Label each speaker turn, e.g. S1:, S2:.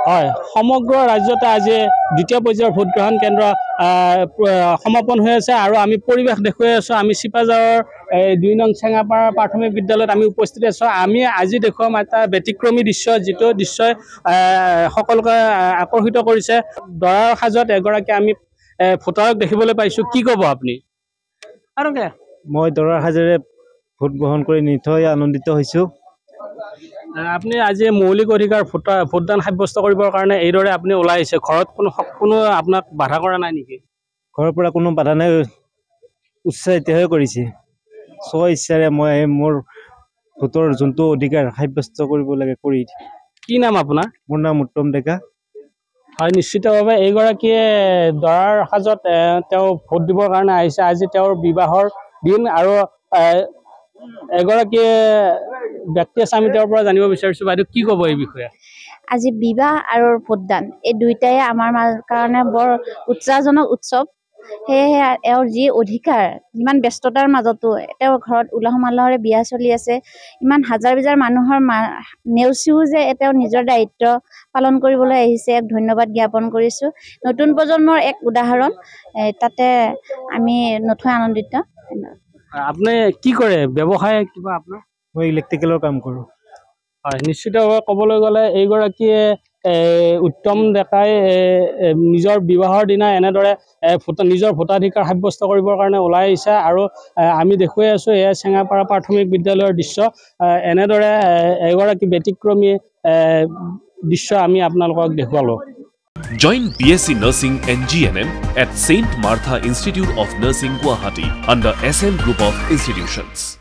S1: হয় সমগ্ৰ ৰাজ্যতে আজি দ্বিতীয় পৰ্যায়ৰ ভোটগ্ৰহণ কেন্দ্ৰ সমাপন হৈ আছে আৰু আমি পৰিৱেশ দেখুৱাই আছোঁ। আমি চিপাঝাৰৰ ২ নং চেঙাপাৰা প্ৰাথমিক বিদ্যালয়ত আমি উপস্থিত আছোঁ। আমি আজি দেখুৱাম এটা ব্যতিক্ৰমী দৃশ্য, যিটো দৃশ্যই সকলোকে আকৰ্ষিত কৰিছে। দৰাৰ সাজত এগৰাকী আমি ভোটাৰক দেখিবলৈ পাইছোঁ। কি ক'ব আপুনি?
S2: মই দৰাৰ সাজেৰে ভোট গ্ৰহণ কৰি নিশ্চয় আনন্দিত হৈছোঁ।
S1: আপুনি আজি মৌলিক অধিকাৰ ভোটদান সাব্যস্ত কৰিবৰ কাৰণে এইদৰে আপুনি ওলাই আহিছে। ঘৰত কোনো আপোনাক বাধা কৰা নাই নেকি?
S2: ঘৰৰ পৰা কোনো বাধা নাই, উৎসাহিতহে কৰিছে। স্ব ইচ্ছাৰে মই মোৰ ভোটৰ যোনটো অধিকাৰ সাব্যস্ত কৰিব লাগে কৰি।
S1: কি নাম আপোনাৰ?
S2: মোৰ নাম উত্তম ডেকা।
S1: হয়, নিশ্চিতভাৱে এইগৰাকীয়ে দৰাৰ সাজত তেওঁ ভোট দিবৰ কাৰণে আহিছে। আজি তেওঁৰ বিবাহৰ দিন আৰু এগৰাকী ব্যক্তি আছে, আমি তেওঁৰ পৰা জানিব বিচাৰিছোঁ। বাইদেউ কি ক'ব এই বিষয়ে?
S3: আজি বিবাহ আৰু ভোটদান এই দুইটাই আমাৰ কাৰণে বৰ উৎসাহজনক উৎসৱ। সেয়েহে এওঁৰ যি অধিকাৰ, ইমান ব্যস্ততাৰ মাজতো তেওঁৰ ঘৰত উলহ মালহেৰে বিয়া চলি আছে, ইমান হাজাৰ হাজাৰ মানুহৰ নেওচিও যে তেওঁ নিজৰ দায়িত্ব পালন কৰিবলৈ আহিছে, এক ধন্যবাদ জ্ঞাপন কৰিছোঁ। নতুন প্ৰজন্মৰ এক উদাহৰণ, তাতে আমি নথৈ আনন্দিত।
S1: আপুনি কি কৰে? ব্যৱসায় কিবা আপোনাৰ?
S2: মই ইলেক্ট্ৰিকেলৰ কাম কৰোঁ।
S1: হয়, নিশ্চিতভাৱে ক'বলৈ গ'লে এইগৰাকীয়ে উত্তম ডেকাই নিজৰ বিবাহৰ দিনা এনেদৰে নিজৰ ভোটাধিকাৰ সাব্যস্ত কৰিবৰ কাৰণে ওলাই আহিছে আৰু আমি দেখুৱাই আছোঁ এয়া চেঙাপাৰা প্ৰাথমিক বিদ্যালয়ৰ দৃশ্য। এনেদৰে এগৰাকী ব্যতিক্ৰমী দৃশ্য আমি আপোনালোকক দেখুৱালোঁ।
S4: Join BSc Nursing and GNM at St. Martha Institute of Nursing, Guwahati under SM Group of Institutions.